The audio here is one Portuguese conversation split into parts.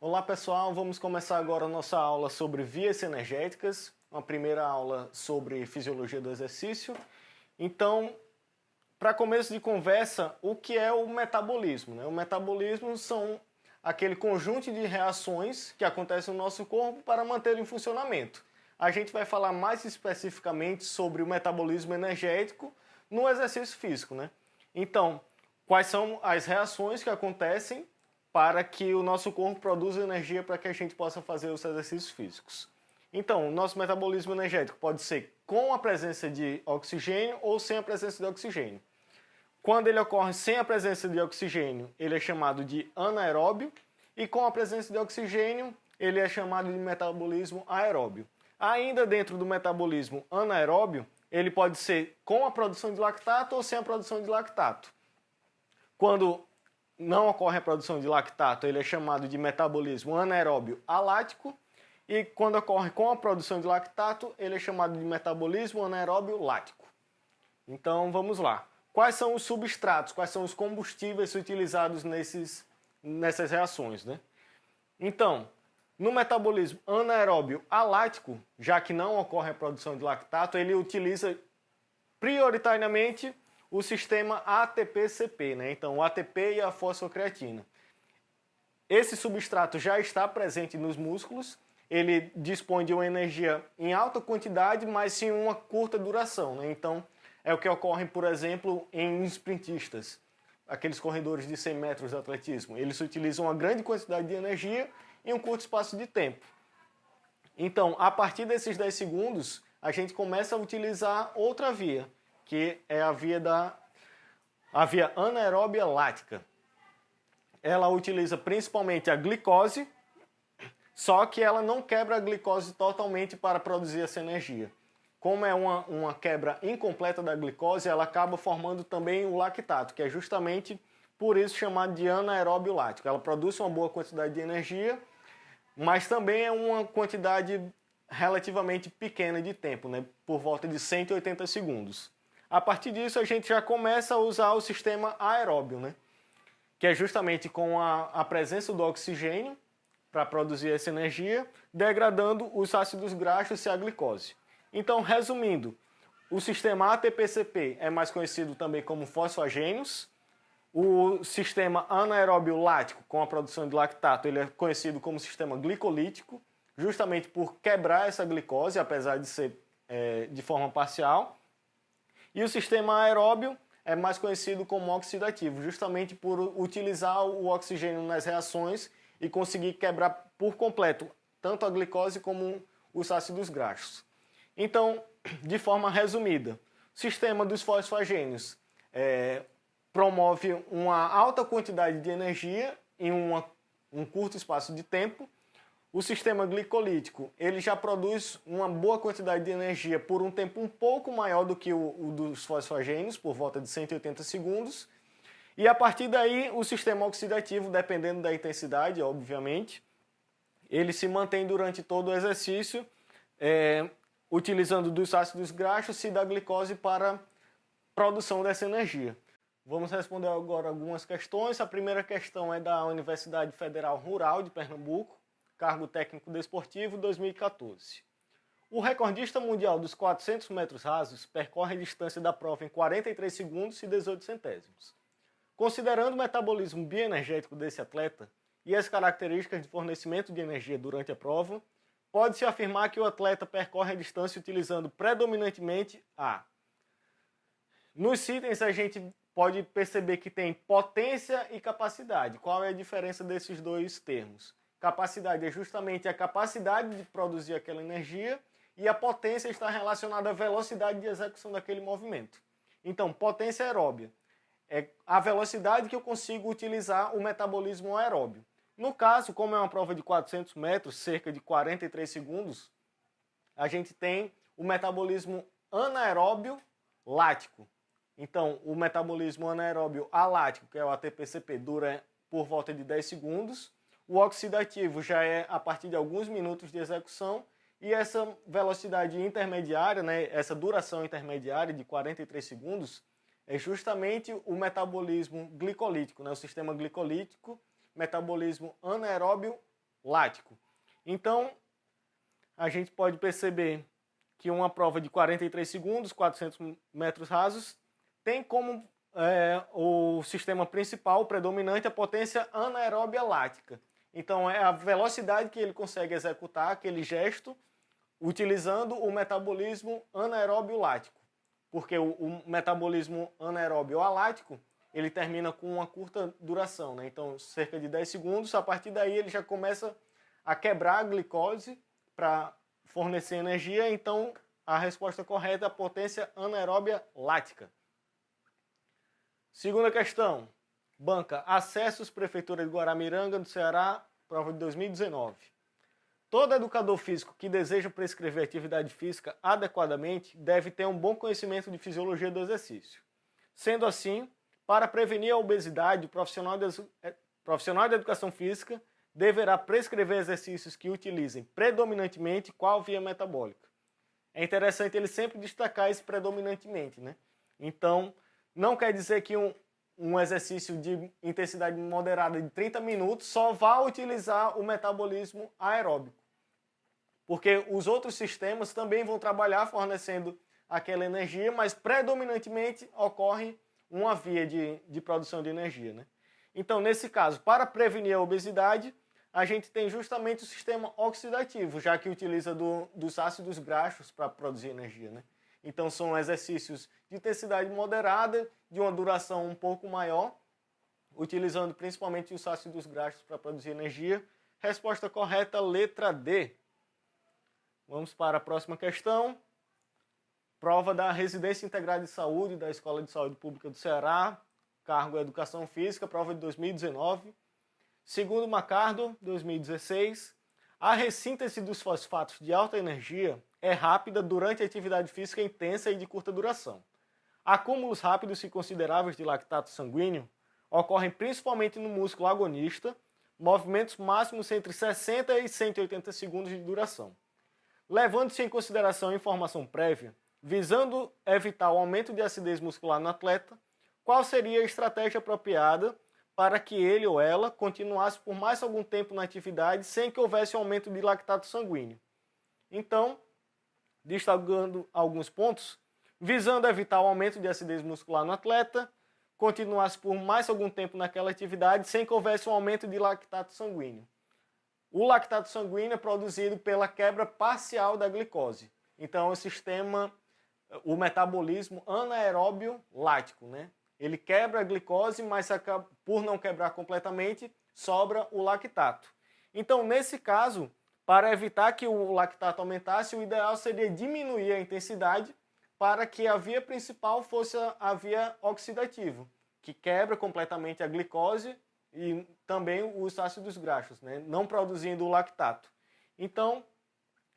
Olá pessoal, vamos começar agora a nossa aula sobre vias energéticas, uma primeira aula sobre fisiologia do exercício. Então, para começo de conversa, o que é o metabolismo, né? O metabolismo são aquele conjunto de reações que acontecem no nosso corpo para manter em funcionamento. A gente vai falar mais especificamente sobre o metabolismo energético no exercício físico, né? Então, quais são as reações que acontecem para que o nosso corpo produza energia para que a gente possa fazer os exercícios físicos. Então, o nosso metabolismo energético pode ser com a presença de oxigênio ou sem a presença de oxigênio. Quando ele ocorre sem a presença de oxigênio, ele é chamado de anaeróbio, e com a presença de oxigênio, ele é chamado de metabolismo aeróbio. Ainda dentro do metabolismo anaeróbio, ele pode ser com a produção de lactato ou sem a produção de lactato. Quando não ocorre a produção de lactato, ele é chamado de metabolismo anaeróbio alático, e quando ocorre com a produção de lactato, ele é chamado de metabolismo anaeróbio lático. Então vamos lá. Quais são os substratos, quais são os combustíveis utilizados nessas reações, né? Então, no metabolismo anaeróbio alático, já que não ocorre a produção de lactato, ele utiliza prioritariamente o sistema ATP-CP, né? Então, o ATP e a fosfocreatina. Esse substrato já está presente nos músculos, ele dispõe de uma energia em alta quantidade, mas em uma curta duração, né? Então, é o que ocorre, por exemplo, em sprintistas, aqueles corredores de 100 metros de atletismo. Eles utilizam uma grande quantidade de energia em um curto espaço de tempo. Então, a partir desses 10 segundos, a gente começa a utilizar outra via, que é a via anaeróbia lática. Ela utiliza principalmente a glicose, só que ela não quebra a glicose totalmente para produzir essa energia. Como é uma quebra incompleta da glicose, ela acaba formando também o lactato, que é justamente por isso chamado de anaeróbio lático. Ela produz uma boa quantidade de energia, mas também é uma quantidade relativamente pequena de tempo, né? Por volta de 180 segundos. A partir disso, a gente já começa a usar o sistema aeróbio, né? Que é justamente com a presença do oxigênio para produzir essa energia, degradando os ácidos graxos e a glicose. Então, resumindo, o sistema ATP-CP é mais conhecido também como fosfagênios. O sistema anaeróbio lático, com a produção de lactato, ele é conhecido como sistema glicolítico, justamente por quebrar essa glicose, apesar de ser de forma parcial. E o sistema aeróbio é mais conhecido como oxidativo, justamente por utilizar o oxigênio nas reações e conseguir quebrar por completo tanto a glicose como os ácidos graxos. Então, de forma resumida, o sistema dos fosfagênios promove uma alta quantidade de energia em um curto espaço de tempo. O sistema glicolítico, ele já produz uma boa quantidade de energia por um tempo um pouco maior do que o dos fosfagênios, por volta de 180 segundos. E a partir daí, o sistema oxidativo, dependendo da intensidade, obviamente, ele se mantém durante todo o exercício, utilizando dos ácidos graxos e da glicose para produção dessa energia. Vamos responder agora algumas questões. A primeira questão é da Universidade Federal Rural de Pernambuco, cargo técnico desportivo 2014. O recordista mundial dos 400 metros rasos percorre a distância da prova em 43 segundos e 18 centésimos. Considerando o metabolismo bioenergético desse atleta e as características de fornecimento de energia durante a prova, pode-se afirmar que o atleta percorre a distância utilizando predominantemente a... Nos itens a gente pode perceber que tem potência e capacidade. Qual é a diferença desses dois termos? Capacidade é justamente a capacidade de produzir aquela energia e a potência está relacionada à velocidade de execução daquele movimento. Então, potência aeróbia é a velocidade que eu consigo utilizar o metabolismo aeróbio. No caso, como é uma prova de 400 metros, cerca de 43 segundos, a gente tem o metabolismo anaeróbio lático. Então, o metabolismo anaeróbio alático, que é o ATP-CP, dura por volta de 10 segundos. O oxidativo já é a partir de alguns minutos de execução. E essa velocidade intermediária, né, essa duração intermediária de 43 segundos, é justamente o metabolismo glicolítico, né, o sistema glicolítico, metabolismo anaeróbio lático. Então, a gente pode perceber que uma prova de 43 segundos, 400 metros rasos, tem como o sistema principal, predominante, a potência anaeróbia lática. Então, é a velocidade que ele consegue executar aquele gesto utilizando o metabolismo anaeróbio lático. Porque o metabolismo anaeróbio alático, ele termina com uma curta duração, né? Então, cerca de 10 segundos, a partir daí ele já começa a quebrar a glicose para fornecer energia, então a resposta correta é a potência anaeróbia lática. Segunda questão, banca Acessos, Prefeitura de Guaramiranga, do Ceará, prova de 2019. Todo educador físico que deseja prescrever atividade física adequadamente deve ter um bom conhecimento de fisiologia do exercício. Sendo assim, para prevenir a obesidade, o profissional da educação física deverá prescrever exercícios que utilizem predominantemente qual via metabólica. É interessante ele sempre destacar esse predominantemente, né? Então, não quer dizer que um exercício de intensidade moderada de 30 minutos só vai utilizar o metabolismo aeróbico. Porque os outros sistemas também vão trabalhar fornecendo aquela energia, mas predominantemente ocorre uma via de produção de energia, né? Então, nesse caso, para prevenir a obesidade, a gente tem justamente o sistema oxidativo, já que utiliza dos ácidos graxos para produzir energia, né? Então, são exercícios de intensidade moderada, de uma duração um pouco maior, utilizando principalmente os ácidos graxos para produzir energia. Resposta correta, letra D. Vamos para a próxima questão. Prova da Residência Integrada de Saúde da Escola de Saúde Pública do Ceará, cargo Educação Física, prova de 2019. Segundo Macardo, 2016, a ressíntese dos fosfatos de alta energia é rápida durante a atividade física intensa e de curta duração. Acúmulos rápidos e consideráveis de lactato sanguíneo ocorrem principalmente no músculo agonista, movimentos máximos entre 60 e 180 segundos de duração. Levando-se em consideração a informação prévia, visando evitar o aumento de acidez muscular no atleta, qual seria a estratégia apropriada para que ele ou ela continuasse por mais algum tempo na atividade sem que houvesse um aumento de lactato sanguíneo? Então, destacando alguns pontos, visando evitar o aumento de acidez muscular no atleta, continuasse por mais algum tempo naquela atividade sem que houvesse um aumento de lactato sanguíneo. O lactato sanguíneo é produzido pela quebra parcial da glicose. Então, é o sistema, o metabolismo anaeróbio lático, né? Ele quebra a glicose, mas por não quebrar completamente, sobra o lactato. Então, nesse caso, para evitar que o lactato aumentasse, o ideal seria diminuir a intensidade para que a via principal fosse a via oxidativa, que quebra completamente a glicose e também os ácidos graxos, né? Não produzindo o lactato. Então,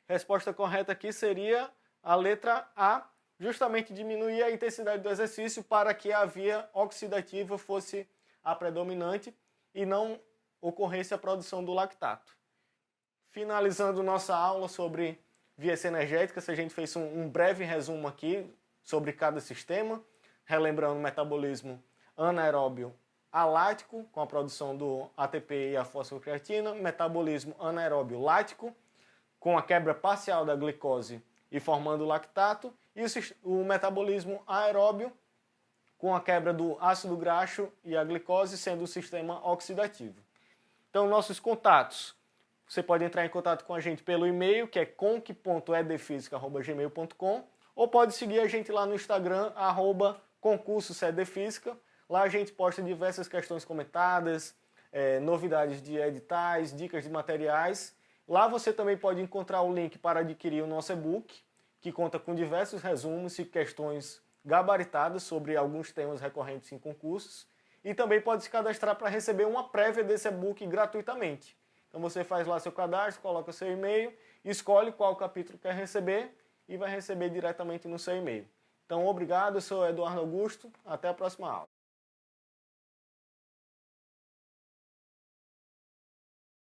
resposta correta aqui seria a letra A, justamente diminuir a intensidade do exercício para que a via oxidativa fosse a predominante e não ocorresse a produção do lactato. Finalizando nossa aula sobre vias energéticas, a gente fez um breve resumo aqui sobre cada sistema, relembrando o metabolismo anaeróbio alático, com a produção do ATP e a fosfocreatina, metabolismo anaeróbio lático, com a quebra parcial da glicose e formando o lactato, e o metabolismo aeróbio, com a quebra do ácido graxo e a glicose, sendo o sistema oxidativo. Então, nossos contatos. Você pode entrar em contato com a gente pelo e-mail, que é conc.edfisica@gmail.com, ou pode seguir a gente lá no Instagram, @concurso-edfisica. Lá a gente posta diversas questões comentadas, novidades de editais, dicas de materiais. Lá você também pode encontrar o link para adquirir o nosso e-book, que conta com diversos resumos e questões gabaritadas sobre alguns temas recorrentes em concursos. E também pode se cadastrar para receber uma prévia desse e-book gratuitamente. Então você faz lá seu cadastro, coloca seu e-mail, escolhe qual capítulo quer receber e vai receber diretamente no seu e-mail. Então, obrigado, eu sou Eduardo Augusto, até a próxima aula.